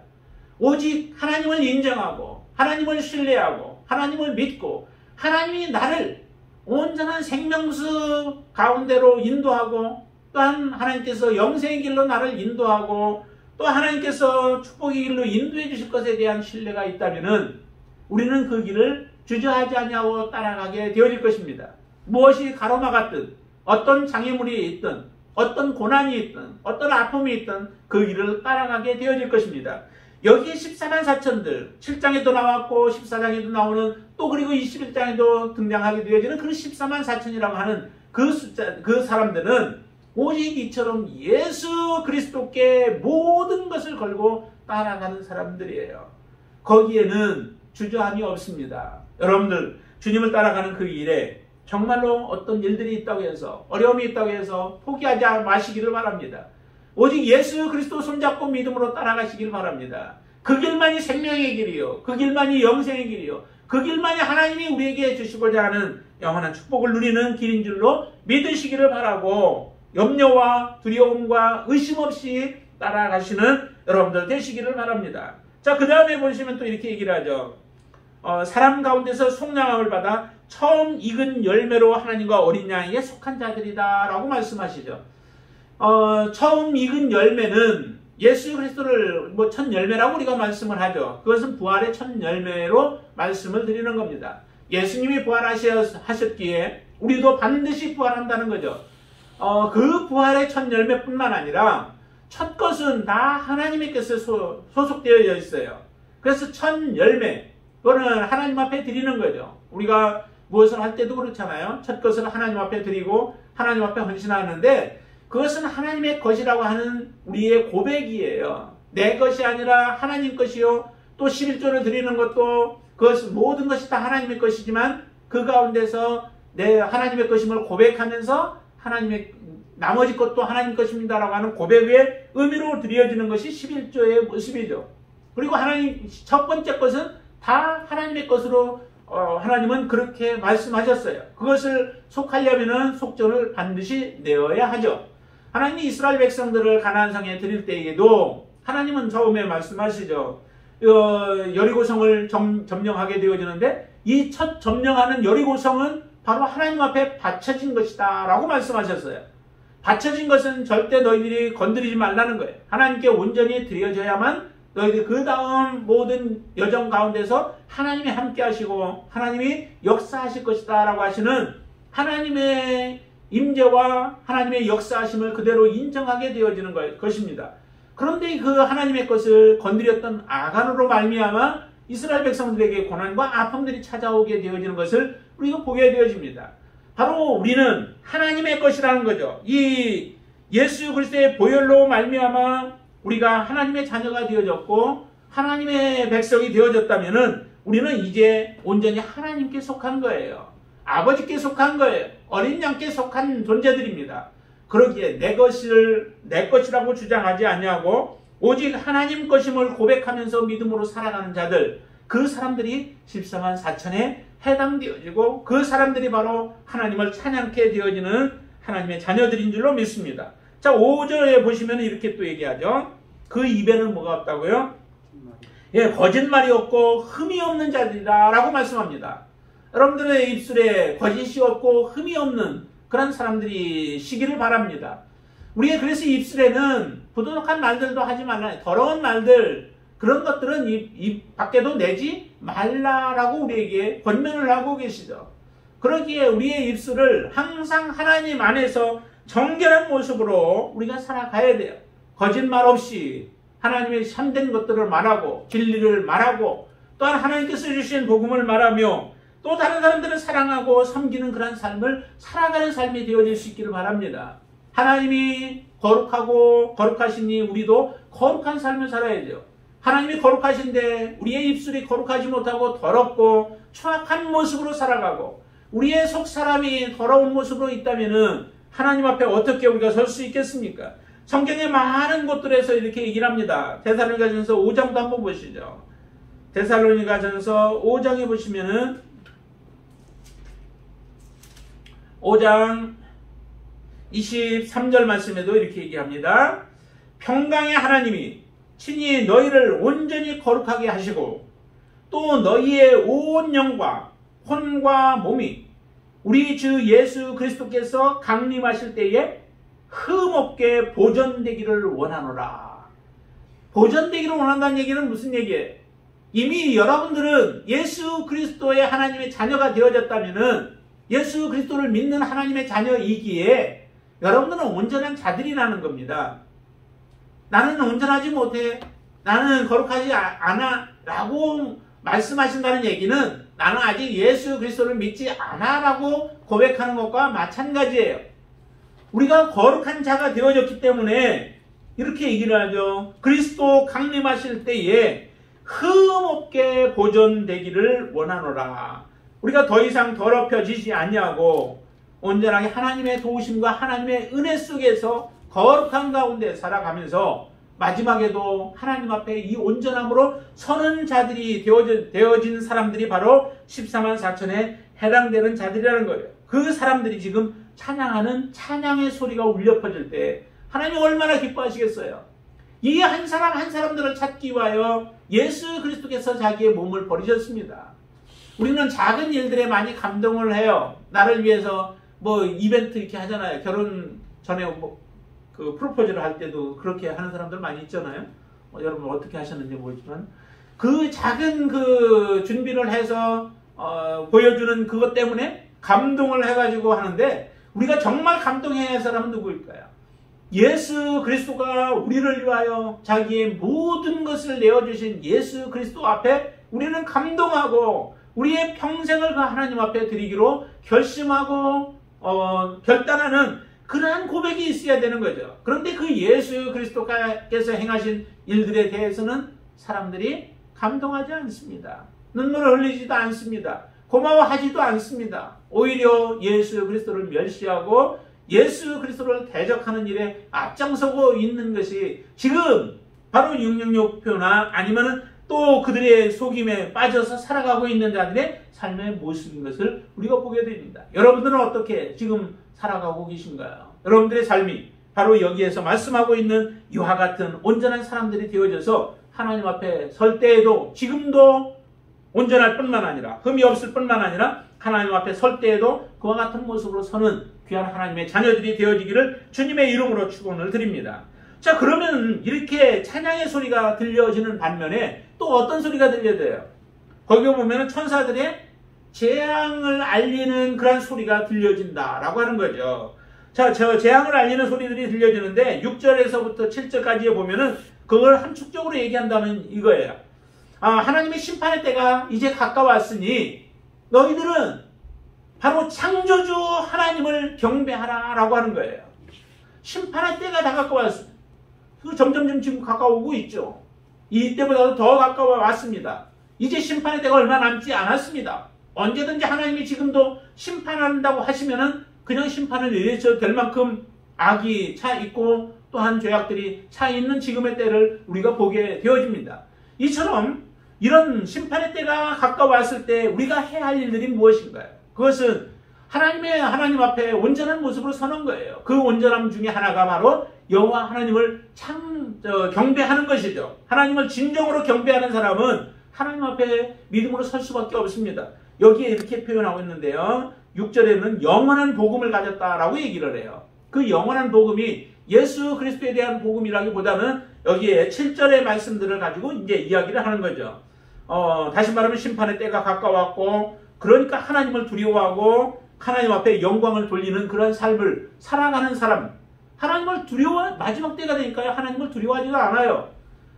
Speaker 1: 오직 하나님을 인정하고 하나님을 신뢰하고 하나님을 믿고 하나님이 나를 온전한 생명수 가운데로 인도하고 또한 하나님께서 영생의 길로 나를 인도하고 또 하나님께서 축복의 길로 인도해 주실 것에 대한 신뢰가 있다면 우리는 그 길을 주저하지 아니하고 따라가게 되어질 것입니다. 무엇이 가로막았든 어떤 장애물이 있든 어떤 고난이 있든 어떤 아픔이 있든 그 길을 따라가게 되어질 것입니다. 여기 14만 4천들 7장에도 나왔고 14장에도 나오는 또 그리고 21장에도 등장하게 되어지는 그 14만 4천이라고 하는 그 숫자, 그 사람들은 오직 이처럼 예수 그리스도께 모든 것을 걸고 따라가는 사람들이에요. 거기에는 주저함이 없습니다. 여러분들 주님을 따라가는 그 일에 정말로 어떤 일들이 있다고 해서 어려움이 있다고 해서 포기하지 마시기를 바랍니다. 오직 예수 그리스도 손잡고 믿음으로 따라가시길 바랍니다. 그 길만이 생명의 길이요, 그 길만이 영생의 길이요, 그 길만이 하나님이 우리에게 주시고자 하는 영원한 축복을 누리는 길인 줄로 믿으시기를 바라고, 염려와 두려움과 의심 없이 따라가시는 여러분들 되시기를 바랍니다. 자, 그 다음에 보시면 또 이렇게 얘기를 하죠. 사람 가운데서 속량함을 받아 처음 익은 열매로 하나님과 어린 양에게 속한 자들이다 라고 말씀하시죠. 처음 익은 열매는 예수 그리스도를 첫 열매라고 우리가 말씀을 하죠. 그것은 부활의 첫 열매로 말씀을 드리는 겁니다. 예수님이 부활하셨기에 우리도 반드시 부활한다는 거죠. 그 부활의 첫 열매뿐만 아니라 첫 것은 다 하나님의 것에 소속되어 있어요. 그래서 첫 열매, 그거는 하나님 앞에 드리는 거죠. 우리가 무엇을 할 때도 그렇잖아요. 첫 것을 하나님 앞에 드리고 하나님 앞에 헌신하는데, 그것은 하나님의 것이라고 하는 우리의 고백이에요. 내 것이 아니라 하나님 것이요, 또 11조를 드리는 것도 그것 모든 것이 다 하나님의 것이지만 그 가운데서 내 하나님의 것임을 고백하면서 하나님의 나머지 것도 하나님 것입니다라고 하는 고백의 의미로 드려지는 것이 11조의 모습이죠. 그리고 하나님 첫 번째 것은 다 하나님의 것으로 하나님은 그렇게 말씀하셨어요. 그것을 속하려면은 속전을 반드시 내어야 하죠. 하나님이 이스라엘 백성들을 가나안 성에 드릴 때에도 하나님은 처음에 말씀하시죠. 여리고성을 점령하게 되어지는데 이 첫 점령하는 여리고성은 바로 하나님 앞에 바쳐진 것이다 라고 말씀하셨어요. 바쳐진 것은 절대 너희들이 건드리지 말라는 거예요. 하나님께 온전히 드려져야만 너희들이 그 다음 모든 여정 가운데서 하나님이 함께 하시고 하나님이 역사하실 것이다 라고 하시는 하나님의 임재와 하나님의 역사하심을 그대로 인정하게 되어지는 것입니다. 그런데 그 하나님의 것을 건드렸던 아간으로 말미암아 이스라엘 백성들에게 고난과 아픔들이 찾아오게 되어지는 것을 우리가 보게 되어집니다. 바로 우리는 하나님의 것이라는 거죠. 이 예수 그리스도의 보혈로 말미암아 우리가 하나님의 자녀가 되어졌고 하나님의 백성이 되어졌다면은 우리는 이제 온전히 하나님께 속한 거예요. 아버지께 속한 거예요. 어린 양께 속한 존재들입니다. 그러기에 내 것이라고 주장하지 아니하고 오직 하나님 것임을 고백하면서 믿음으로 살아가는 자들, 그 사람들이 14만 4천에 해당되어지고 그 사람들이 바로 하나님을 찬양케 되어지는 하나님의 자녀들인 줄로 믿습니다. 자, 5절에 보시면 이렇게 또 얘기하죠. 그 입에는 뭐가 없다고요? 예, 거짓말이 없고 흠이 없는 자들이다 라고 말씀합니다. 여러분들의 입술에 거짓이 없고 흠이 없는 그런 사람들이 시기를 바랍니다. 우리의 그래서 입술에는 부도덕한 말들도 하지 말라, 더러운 말들, 그런 것들은 입 밖에도 내지 말라라고 우리에게 권면을 하고 계시죠. 그러기에 우리의 입술을 항상 하나님 안에서 정결한 모습으로 우리가 살아가야 돼요. 거짓말 없이 하나님의 참된 것들을 말하고 진리를 말하고 또한 하나님께서 주신 복음을 말하며 또 다른 사람들을 사랑하고 섬기는 그런 삶을 살아가는 삶이 되어질 수 있기를 바랍니다. 하나님이 거룩하고 거룩하시니 우리도 거룩한 삶을 살아야죠. 하나님이 거룩하신데 우리의 입술이 거룩하지 못하고 더럽고 추악한 모습으로 살아가고 우리의 속사람이 더러운 모습으로 있다면은 하나님 앞에 어떻게 우리가 설 수 있겠습니까? 성경의 많은 곳들에서 이렇게 얘기를 합니다. 데살로니가전서 5장도 한번 보시죠. 데살로니가전서 5장에 보시면은 5장 23절 말씀에도 이렇게 얘기합니다. 평강의 하나님이 친히 너희를 온전히 거룩하게 하시고 또 너희의 온 영과 혼과 몸이 우리 주 예수 그리스도께서 강림하실 때에 흠없게 보존되기를 원하노라. 보존되기를 원한다는 얘기는 무슨 얘기예요? 이미 여러분들은 예수 그리스도의 하나님의 자녀가 되어졌다면은 예수 그리스도를 믿는 하나님의 자녀이기에 여러분들은 온전한 자들이라는 겁니다. 나는 온전하지 못해, 나는 거룩하지 않아 라고 말씀하신다는 얘기는 나는 아직 예수 그리스도를 믿지 않아 라고 고백하는 것과 마찬가지예요. 우리가 거룩한 자가 되어졌기 때문에 이렇게 얘기를 하죠. 그리스도 강림하실 때에 흠없게 보존되기를 원하노라. 우리가 더 이상 더럽혀지지 아니하고 온전하게 하나님의 도우심과 하나님의 은혜 속에서 거룩한 가운데 살아가면서 마지막에도 하나님 앞에 이 온전함으로 서는 자들이 되어진 사람들이 바로 14만 4천에 해당되는 자들이라는 거예요. 그 사람들이 지금 찬양하는 찬양의 소리가 울려 퍼질 때 하나님 얼마나 기뻐하시겠어요. 이 한 사람 한 사람들을 찾기 위하여 예수 그리스도께서 자기의 몸을 버리셨습니다. 우리는 작은 일들에 많이 감동을 해요. 나를 위해서 뭐 이벤트 이렇게 하잖아요. 결혼 전에 그 프로포즈를 할 때도 그렇게 하는 사람들 많이 있잖아요. 여러분 어떻게 하셨는지 모르지만 그 작은 그 준비를 해서 보여주는 그것 때문에 감동을 해가지고 하는데 우리가 정말 감동해야 할 사람은 누구일까요? 예수 그리스도가 우리를 위하여 자기의 모든 것을 내어주신 예수 그리스도 앞에 우리는 감동하고 우리의 평생을 그 하나님 앞에 드리기로 결심하고 결단하는 그러한 고백이 있어야 되는 거죠. 그런데 그 예수 그리스도께서 행하신 일들에 대해서는 사람들이 감동하지 않습니다. 눈물을 흘리지도 않습니다. 고마워하지도 않습니다. 오히려 예수 그리스도를 멸시하고 예수 그리스도를 대적하는 일에 앞장서고 있는 것이 지금 바로 666표나 아니면은 또 그들의 속임에 빠져서 살아가고 있는 자들의 삶의 모습인 것을 우리가 보게 됩니다. 여러분들은 어떻게 지금 살아가고 계신가요? 여러분들의 삶이 바로 여기에서 말씀하고 있는 이와 같은 온전한 사람들이 되어져서 하나님 앞에 설 때에도 지금도 온전할 뿐만 아니라 흠이 없을 뿐만 아니라 하나님 앞에 설 때에도 그와 같은 모습으로 서는 귀한 하나님의 자녀들이 되어지기를 주님의 이름으로 축원을 드립니다. 자, 그러면 이렇게 찬양의 소리가 들려지는 반면에 또 어떤 소리가 들려져요? 거기 보면 천사들의 재앙을 알리는 그런 소리가 들려진다라고 하는 거죠. 자, 저 재앙을 알리는 소리들이 들려지는데 6절에서부터 7절까지에 보면은 그걸 함축적으로 얘기한다면 이거예요. 하나님의 심판의 때가 이제 가까웠으니 너희들은 바로 창조주 하나님을 경배하라 라고 하는 거예요. 심판의 때가 다 가까웠습니다. 점점 지금 가까우고 있죠. 이때보다도 더 가까워 왔습니다. 이제 심판의 때가 얼마 남지 않았습니다. 언제든지 하나님이 지금도 심판한다고 하시면은 그냥 심판을 내려져 될 만큼 악이 차 있고 또한 죄악들이 차 있는 지금의 때를 우리가 보게 되어집니다. 이처럼 이런 심판의 때가 가까웠을 때 우리가 해야 할 일들이 무엇인가요? 그것은 하나님 앞에 온전한 모습으로 서는 거예요. 그 온전함 중에 하나가 바로 여호와 하나님을 경배하는 것이죠. 하나님을 진정으로 경배하는 사람은 하나님 앞에 믿음으로 설 수밖에 없습니다. 여기에 이렇게 표현하고 있는데요. 6절에는 영원한 복음을 가졌다라고 얘기를 해요. 그 영원한 복음이 예수 그리스도에 대한 복음이라기보다는 여기에 7절의 말씀들을 가지고 이제 이야기를 하는 거죠. 다시 말하면 심판의 때가 가까웠고 그러니까 하나님을 두려워하고 하나님 앞에 영광을 돌리는 그런 삶을 살아가는 사람, 하나님을 마지막 때가 되니까요. 하나님을 두려워하지도 않아요.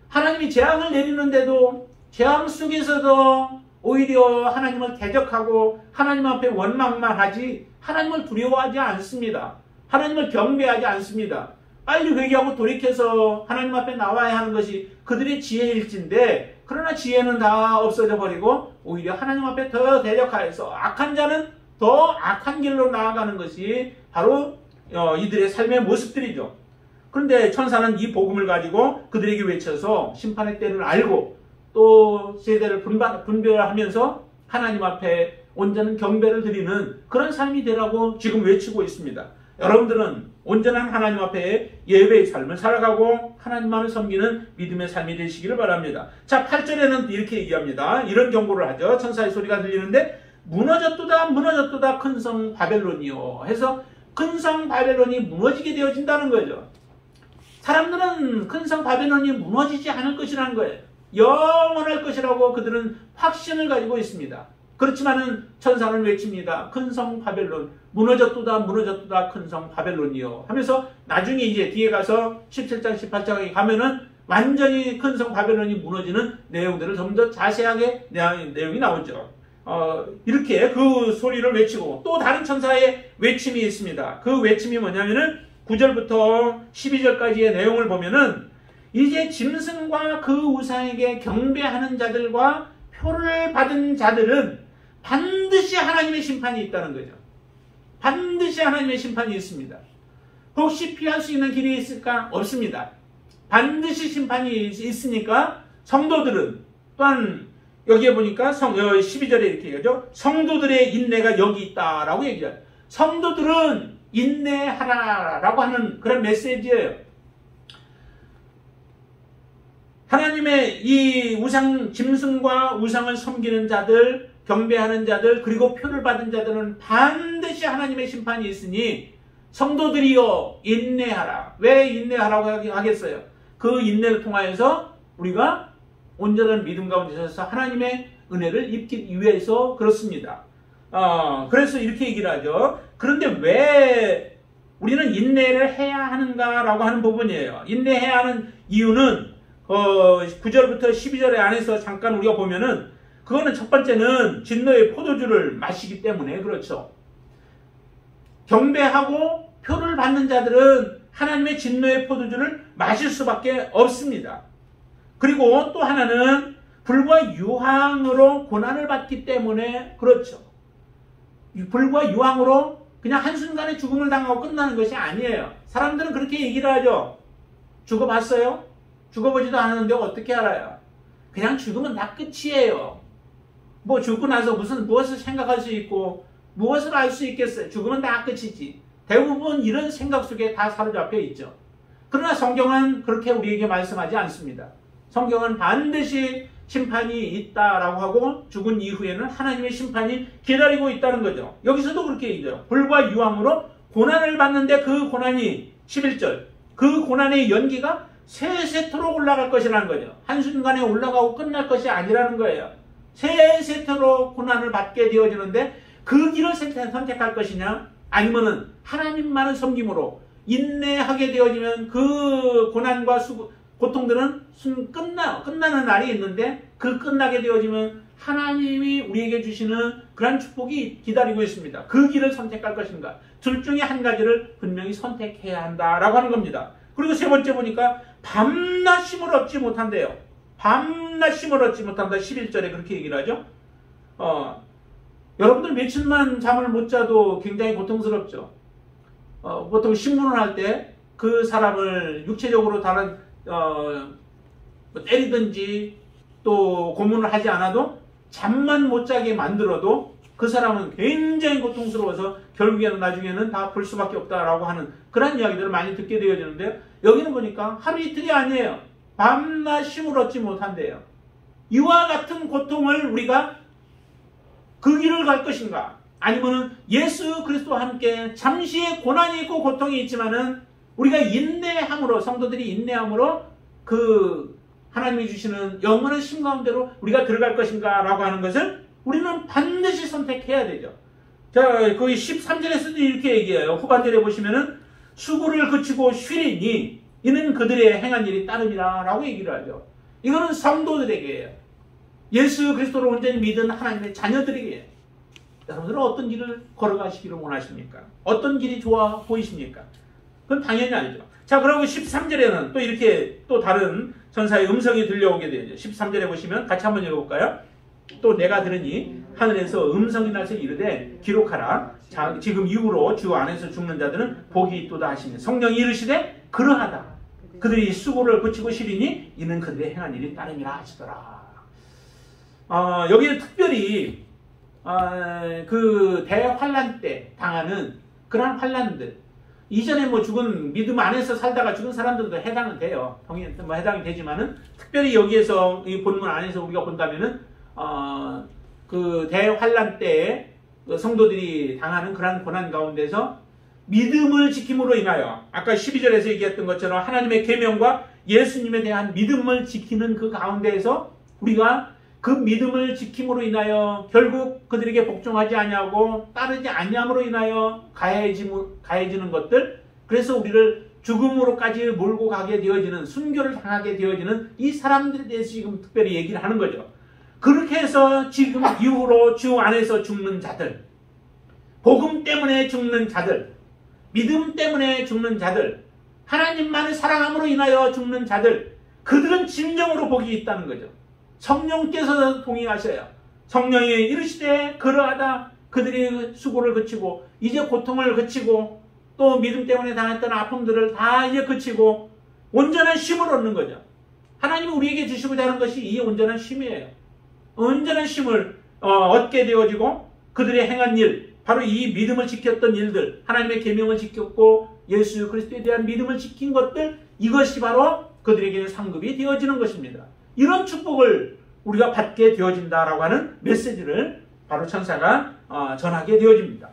Speaker 1: 하나님이 재앙을 내리는데도 재앙 속에서도 오히려 하나님을 대적하고 하나님 앞에 원망만 하지 하나님을 두려워하지 않습니다. 하나님을 경배하지 않습니다. 빨리 회개하고 돌이켜서 하나님 앞에 나와야 하는 것이 그들의 지혜일진데 그러나 지혜는 다 없어져 버리고 오히려 하나님 앞에 더 대적하여서 악한 자는 더 악한 길로 나아가는 것이 바로 이들의 삶의 모습들이죠. 그런데 천사는 이 복음을 가지고 그들에게 외쳐서 심판의 때를 알고 또 세대를 분별하면서 하나님 앞에 온전한 경배를 드리는 그런 삶이 되라고 지금 외치고 있습니다. 여러분들은 온전한 하나님 앞에 예배의 삶을 살아가고 하나님만을 섬기는 믿음의 삶이 되시기를 바랍니다. 자, 8절에는 이렇게 얘기합니다. 이런 경고를 하죠. 천사의 소리가 들리는데 무너졌도다 큰 성 바벨론이요 해서 큰 성 바벨론이 무너지게 되어진다는 거죠. 사람들은 큰 성 바벨론이 무너지지 않을 것이라는 거예요. 영원할 것이라고 그들은 확신을 가지고 있습니다. 그렇지만은 천사는 외칩니다. 큰 성 바벨론 무너졌도다 큰 성 바벨론이요 하면서 나중에 이제 뒤에 가서 17장 18장에 가면은 완전히 큰 성 바벨론이 무너지는 내용들을 좀 더 자세하게 내용이 나오죠. 이렇게 그 소리를 외치고 또 다른 천사의 외침이 있습니다. 그 외침이 뭐냐면은 9절부터 12절까지의 내용을 보면은 이제 짐승과 그 우상에게 경배하는 자들과 표를 받은 자들은 반드시 하나님의 심판이 있다는 거죠. 반드시 하나님의 심판이 있습니다. 혹시 피할 수 있는 길이 있을까? 없습니다. 반드시 심판이 있으니까 성도들은 또한 여기에 보니까 12절에 이렇게 얘기하죠. 성도들의 인내가 여기 있다라고 얘기해요. 성도들은 인내하라라고 하는 그런 메시지예요. 하나님의 이 우상, 짐승과 우상을 섬기는 자들, 경배하는 자들, 그리고 표를 받은 자들은 반드시 하나님의 심판이 있으니 성도들이여 인내하라. 왜 인내하라고 하겠어요? 그 인내를 통하여서 우리가 온전한 믿음 가운데 서서 하나님의 은혜를 입기 위해서 그렇습니다. 그래서 이렇게 얘기를 하죠. 그런데 왜 우리는 인내를 해야 하는가라고 하는 부분이에요. 인내해야 하는 이유는 9절부터 12절에 안에서 잠깐 우리가 보면은 그거는 첫 번째는 진노의 포도주를 마시기 때문에 그렇죠. 경배하고 표를 받는 자들은 하나님의 진노의 포도주를 마실 수밖에 없습니다. 그리고 또 하나는 불과 유황으로 고난을 받기 때문에 그렇죠. 불과 유황으로 그냥 한순간에 죽음을 당하고 끝나는 것이 아니에요. 사람들은 그렇게 얘기를 하죠. 죽어봤어요? 죽어보지도 않았는데 어떻게 알아요? 그냥 죽으면 다 끝이에요. 뭐 죽고 나서 무엇을 생각할 수 있고 무엇을 알 수 있겠어요? 죽으면 다 끝이지. 대부분 이런 생각 속에 다 사로잡혀 있죠. 그러나 성경은 그렇게 우리에게 말씀하지 않습니다. 성경은 반드시 심판이 있다라고 하고 죽은 이후에는 하나님의 심판이 기다리고 있다는 거죠. 여기서도 그렇게 얘기해요. 불과 유황으로 고난을 받는데 그 고난이 11절 그 고난의 연기가 세세토록 올라갈 것이라는 거죠. 한순간에 올라가고 끝날 것이 아니라는 거예요. 세세토록 고난을 받게 되어지는데 그 길을 선택할 것이냐 아니면은 하나님만을 섬김으로 인내하게 되어지면 그 고난과 고통들은 끝나는 날이 있는데 그 끝나게 되어지면 하나님이 우리에게 주시는 그런 축복이 기다리고 있습니다. 그 길을 선택할 것인가? 둘 중에 한 가지를 분명히 선택해야 한다라고 하는 겁니다. 그리고 세 번째 보니까 밤낮 쉼을 얻지 못한대요. 밤낮 쉼을 얻지 못한다. 11절에 그렇게 얘기를 하죠. 여러분들 며칠만 잠을 못 자도 굉장히 고통스럽죠. 보통 신문을 할 때 그 사람을 육체적으로 다른 뭐 때리든지 또 고문을 하지 않아도 잠만 못 자게 만들어도 그 사람은 굉장히 고통스러워서 결국에는 나중에는 다 볼 수밖에 없다라고 하는 그런 이야기들을 많이 듣게 되어지는데요. 여기는 보니까 하루 이틀이 아니에요. 밤낮 쉼을 얻지 못한대요. 이와 같은 고통을 우리가 그 길을 갈 것인가? 아니면은 예수 그리스도와 함께 잠시의 고난이 있고 고통이 있지만은 우리가 인내함으로 성도들이 인내함으로 그 하나님이 주시는 영원한 쉼 가운데로 우리가 들어갈 것인가 라고 하는 것을 우리는 반드시 선택해야 되죠. 자, 거기 13절에서도 이렇게 얘기해요. 후반절에 보시면은 수고를 그치고 쉬리니 이는 그들의 행한 일이 따름이라 라고 얘기를 하죠. 이거는 성도들에게예요. 예수 그리스도를 온전히 믿은 하나님의 자녀들에게 여러분들은 어떤 길을 걸어가시기를 원하십니까? 어떤 길이 좋아 보이십니까? 그건 당연히 아니죠. 자, 그리고 13절에는 또 이렇게 또 다른 전사의 음성이 들려오게 되죠. 13절에 보시면 같이 한번 읽어볼까요? 또 내가 들으니 하늘에서 음성이 나서 이르되 기록하라. 자, 지금 이후로 주 안에서 죽는 자들은 복이 있도다 하시니 성령이 이르시되 그러하다. 그들이 수고를 그치고 쉬리니 이는 그들의 행한 일이 따름이라 하시더라. 여기는 특별히 그 대환란 때 당하는 그러한 환란들 이전에 뭐 죽은 믿음 안에서 살다가 죽은 사람들도 해당은 돼요. 뭐 해당이 되지만은 특별히 여기에서 이 본문 안에서 우리가 본다면은 그 대환란 때에 그 성도들이 당하는 그러한 고난 가운데서 믿음을 지킴으로 인하여 아까 12절에서 얘기했던 것처럼 하나님의 계명과 예수님에 대한 믿음을 지키는 그 가운데에서 우리가 그 믿음을 지킴으로 인하여 결국 그들에게 복종하지 아니하고 따르지 아니함으로 인하여 가해지는 것들 그래서 우리를 죽음으로까지 몰고 가게 되어지는 순교를 당하게 되어지는 이 사람들에 대해서 지금 특별히 얘기를 하는 거죠. 그렇게 해서 지금 이후로 주 안에서 죽는 자들 복음 때문에 죽는 자들 믿음 때문에 죽는 자들, 하나님만을 사랑함으로 인하여 죽는 자들, 그들은 진정으로 복이 있다는 거죠. 성령께서 동의하셔야 성령이 이르시되 그러하다 그들이 수고를 그치고 이제 고통을 그치고 또 믿음 때문에 당했던 아픔들을 다 이제 그치고 온전한 쉼을 얻는 거죠. 하나님이 우리에게 주시고자 하는 것이 이 온전한 쉼이에요. 온전한 쉼을 얻게 되어지고 그들의 행한 일, 바로 이 믿음을 지켰던 일들, 하나님의 계명을 지켰고 예수 그리스도에 대한 믿음을 지킨 것들, 이것이 바로 그들에게는 상급이 되어지는 것입니다. 이런 축복을 우리가 받게 되어진다라고 하는 메시지를 바로 천사가 전하게 되어집니다.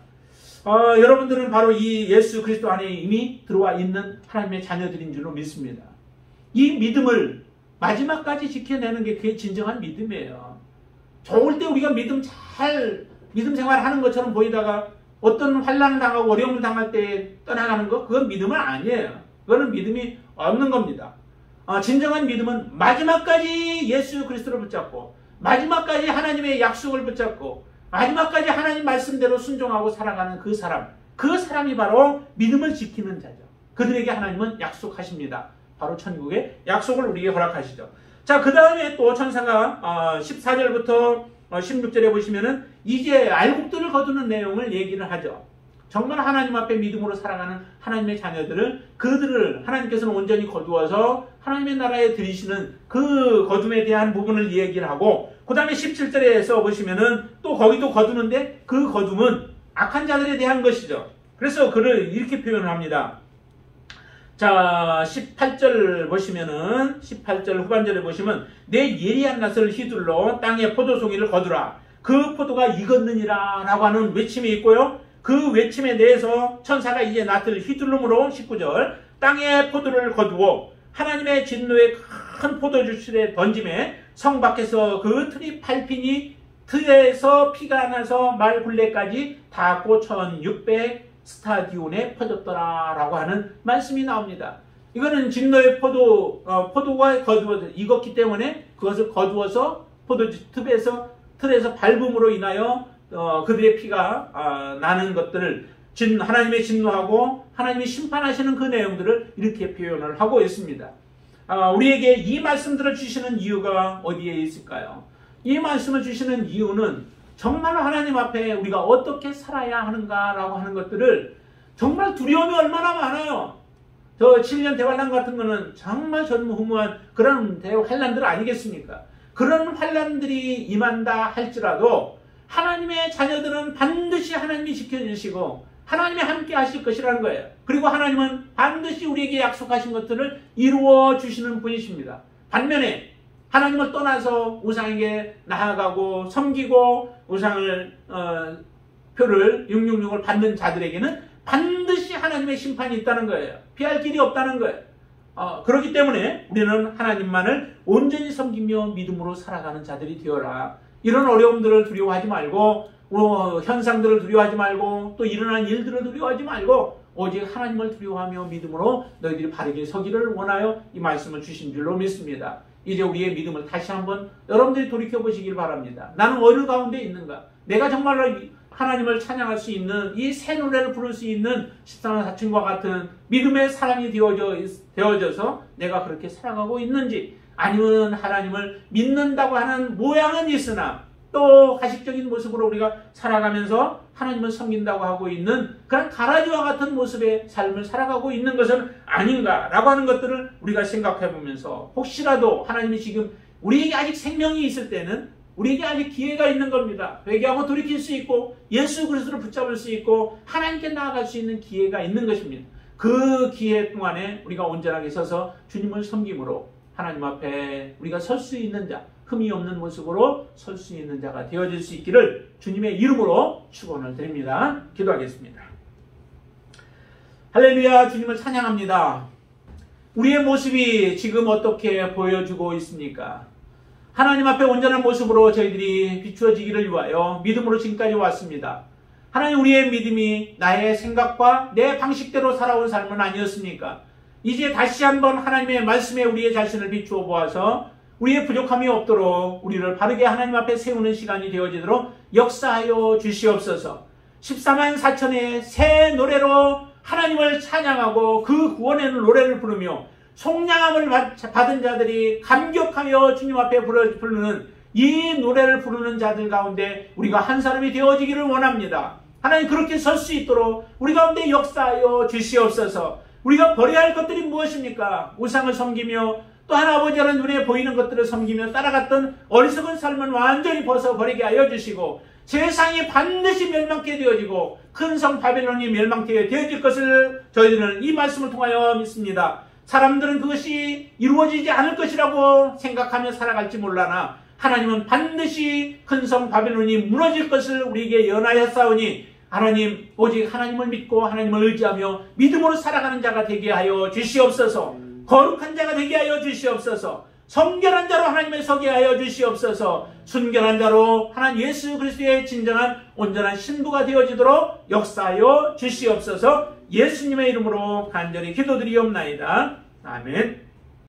Speaker 1: 여러분들은 바로 이 예수 그리스도 안에 이미 들어와 있는 하나님의 자녀들인 줄로 믿습니다. 이 믿음을 마지막까지 지켜내는 게 그게 진정한 믿음이에요. 좋을 때 우리가 믿음 생활하는 것처럼 보이다가 어떤 환난을 당하고 어려움을 당할 때 떠나가는 거, 그건 믿음은 아니에요. 그거는 믿음이 없는 겁니다. 진정한 믿음은 마지막까지 예수 그리스도를 붙잡고 마지막까지 하나님의 약속을 붙잡고 마지막까지 하나님 말씀대로 순종하고 살아가는 그 사람이 바로 믿음을 지키는 자죠. 그들에게 하나님은 약속하십니다. 바로 천국의 약속을 우리에게 허락하시죠. 자, 그 다음에 또 천사가 14절부터 16절에 보시면은 이제 알곡들을 거두는 내용을 얘기를 하죠. 정말 하나님 앞에 믿음으로 살아가는 하나님의 자녀들을, 그들을 하나님께서는 온전히 거두어서 하나님의 나라에 들이시는 그 거둠에 대한 부분을 얘기를 하고, 그 다음에 17절에서 보시면은 또 거기도 거두는데 그 거둠은 악한 자들에 대한 것이죠. 그래서 그를 이렇게 표현을 합니다. 자, 18절 보시면은 18절 후반절에 보시면 내 예리한 낫을 휘둘러 땅의 포도송이를 거두라. 그 포도가 익었느니라 라고 하는 외침이 있고요. 그 외침에 대해서 천사가 이제 낫을 휘둘름으로 19절 땅의 포도를 거두어 하나님의 진노의 큰 포도주실에 던짐에 성 밖에서 그 틀이 8피니 틀에서 피가 나서 말 굴레까지 닿고 1600 스타디온에 퍼졌더라 라고 하는 말씀이 나옵니다. 이거는 진노의 포도가 거두어서 익었기 때문에 그것을 거두어서 틀에서 밟음으로 인하여 그들의 피가 나는 것들을 하나님의 진노하고 하나님이 심판하시는 그 내용들을 이렇게 표현을 하고 있습니다. 우리에게 이 말씀들을 주시는 이유가 어디에 있을까요? 이 말씀을 주시는 이유는 정말로 하나님 앞에 우리가 어떻게 살아야 하는가라고 하는 것들을, 정말 두려움이 얼마나 많아요. 저 7년 대환란 같은 거는 정말 전무후무한 그런 대환란들 아니겠습니까? 그런 환란들이 임한다 할지라도 하나님의 자녀들은 반드시 하나님이 지켜주시고 하나님이 함께 하실 것이라는 거예요. 그리고 하나님은 반드시 우리에게 약속하신 것들을 이루어 주시는 분이십니다. 반면에 하나님을 떠나서 우상에게 나아가고 섬기고 우상을 표를 666을 받는 자들에게는 반드시 하나님의 심판이 있다는 거예요. 피할 길이 없다는 거예요. 그렇기 때문에 우리는 하나님만을 온전히 섬기며 믿음으로 살아가는 자들이 되어라. 이런 어려움들을 두려워하지 말고 현상들을 두려워하지 말고 또 일어난 일들을 두려워하지 말고 오직 하나님을 두려워하며 믿음으로 너희들이 바르게 서기를 원하여 이 말씀을 주신 줄로 믿습니다. 이제 우리의 믿음을 다시 한번 여러분들이 돌이켜보시길 바랍니다. 나는 어느 가운데 있는가? 내가 정말로 하나님을 찬양할 수 있는 이 새 노래를 부를 수 있는 14만 4천과 같은 믿음의 사람이 되어져서 내가 그렇게 살아가고 있는지, 아니면 하나님을 믿는다고 하는 모양은 있으나 또 가식적인 모습으로 우리가 살아가면서 하나님을 섬긴다고 하고 있는 그런 가라지와 같은 모습의 삶을 살아가고 있는 것은 아닌가라고 하는 것들을 우리가 생각해 보면서, 혹시라도 하나님이 지금 우리에게 아직 생명이 있을 때는 우리에게 아직 기회가 있는 겁니다. 회개하고 돌이킬 수 있고 예수 그리스도를 붙잡을 수 있고 하나님께 나아갈 수 있는 기회가 있는 것입니다. 그 기회 동안에 우리가 온전하게 서서 주님을 섬김으로 하나님 앞에 우리가 설 수 있는 자, 흠이 없는 모습으로 설 수 있는 자가 되어질 수 있기를 주님의 이름으로 축원을 드립니다. 기도하겠습니다. 할렐루야. 주님을 찬양합니다. 우리의 모습이 지금 어떻게 보여주고 있습니까? 하나님 앞에 온전한 모습으로 저희들이 비추어지기를 위하여 믿음으로 지금까지 왔습니다. 하나님, 우리의 믿음이 나의 생각과 내 방식대로 살아온 삶은 아니었습니까? 이제 다시 한번 하나님의 말씀에 우리의 자신을 비추어 보아서 우리의 부족함이 없도록 우리를 바르게 하나님 앞에 세우는 시간이 되어지도록 역사하여 주시옵소서. 14만 4천의 새 노래로 하나님을 찬양하고 그 구원의 노래를 부르며 속량함을 받은 자들이 감격하여 주님 앞에 부르는 이 노래를 부르는 자들 가운데 우리가 한 사람이 되어지기를 원합니다. 하나님 그렇게 설 수 있도록 우리 가운데 역사하여 주시옵소서. 우리가 버려야 할 것들이 무엇입니까? 우상을 섬기며 또 하나 아버지는 눈에 보이는 것들을 섬기며 따라갔던 어리석은 삶은 완전히 벗어버리게 하여 주시고 세상이 반드시 멸망케 되어지고 큰 성 바벨론이 멸망케 되어질 것을 저희들은 이 말씀을 통하여 믿습니다. 사람들은 그것이 이루어지지 않을 것이라고 생각하며 살아갈지 몰라나 하나님은 반드시 큰 성 바벨론이 무너질 것을 우리에게 연하였사오니 하나님 오직 하나님을 믿고 하나님을 의지하며 믿음으로 살아가는 자가 되게 하여 주시옵소서. 거룩한 자가 되게 하여 주시옵소서. 성결한 자로 하나님의 서게 하여 주시옵소서. 순결한 자로 하나님 예수 그리스도의 진정한 온전한 신부가 되어지도록 역사하여 주시옵소서. 예수님의 이름으로 간절히 기도드리옵나이다. 아멘.